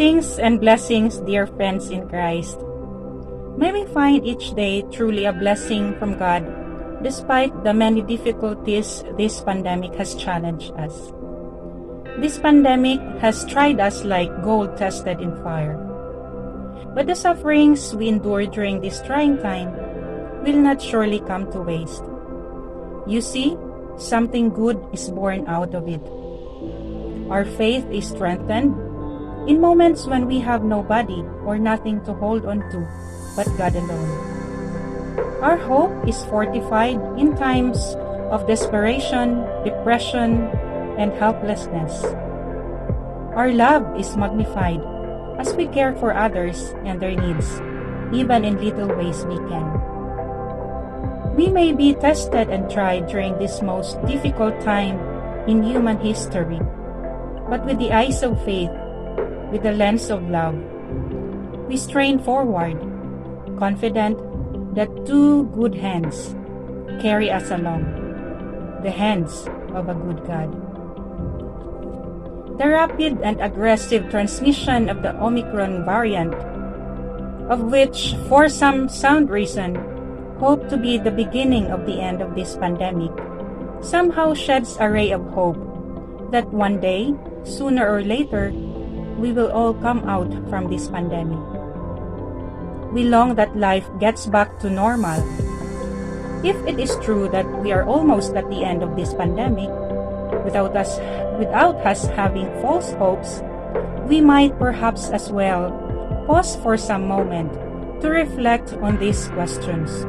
Greetings and blessings, dear friends in Christ. May we find each day truly a blessing from God, despite the many difficulties this pandemic has challenged us. This pandemic has tried us like gold tested in fire. But the sufferings we endure during this trying time will not surely come to waste. You see, something good is born out of it. Our faith is strengthened in moments when we have nobody or nothing to hold on to but God alone. Our hope is fortified in times of desperation, depression, and helplessness. Our love is magnified as we care for others and their needs, even in little ways we can. We may be tested and tried during this most difficult time in human history, but with the eyes of faith, with the lens of love, we strain forward, confident that two good hands carry us along, the hands of a good God. The rapid and aggressive transmission of the Omicron variant, of which for some sound reason hope to be the beginning of the end of this pandemic, somehow sheds a ray of hope that one day, sooner or later, we will all come out from this pandemic. We long that life gets back to normal. If it is true that we are almost at the end of this pandemic, without us having false hopes, we might perhaps as well pause for some moment to reflect on these questions.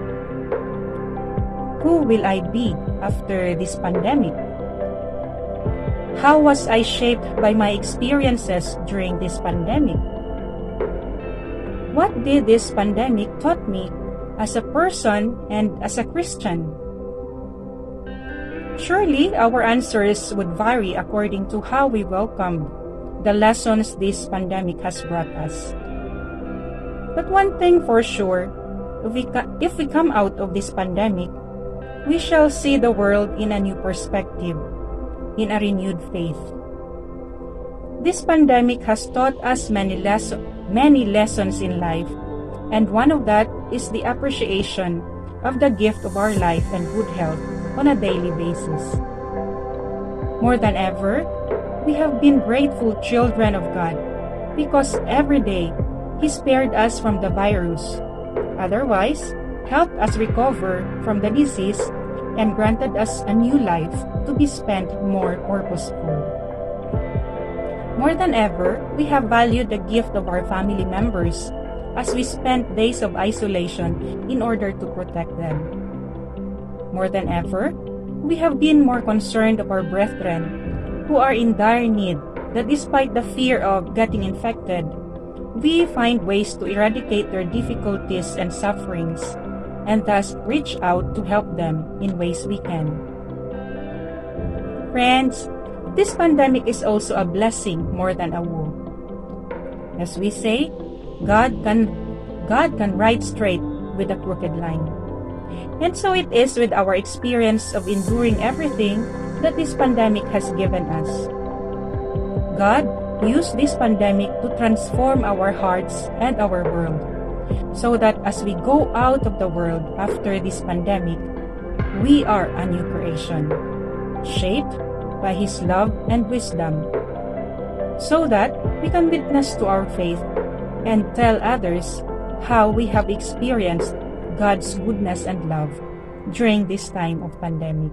Who will I be after this pandemic? How was I shaped by my experiences during this pandemic? What did this pandemic taught me as a person and as a Christian? Surely our answers would vary according to how we welcomed the lessons this pandemic has brought us. But one thing for sure, if we come out of this pandemic, we shall see the world in a new perspective, in a renewed faith. This pandemic has taught us many lessons in life, and one of that is the appreciation of the gift of our life and good health on a daily basis. More than ever, we have been grateful children of God because every day He spared us from the virus, otherwise helped us recover from the disease and granted us a new life to be spent more purposeful. More than ever, we have valued the gift of our family members as we spent days of isolation in order to protect them. More than ever, we have been more concerned of our brethren who are in dire need, that despite the fear of getting infected, we find ways to eradicate their difficulties and sufferings, and thus reach out to help them in ways we can. Friends, this pandemic is also a blessing more than a woe. As we say, God can ride straight with a crooked line. And so it is with our experience of enduring everything that this pandemic has given us. God used this pandemic to transform our hearts and our world, so that as we go out of the world after this pandemic, we are a new creation, shaped by His love and wisdom, so that we can witness to our faith and tell others how we have experienced God's goodness and love during this time of pandemic.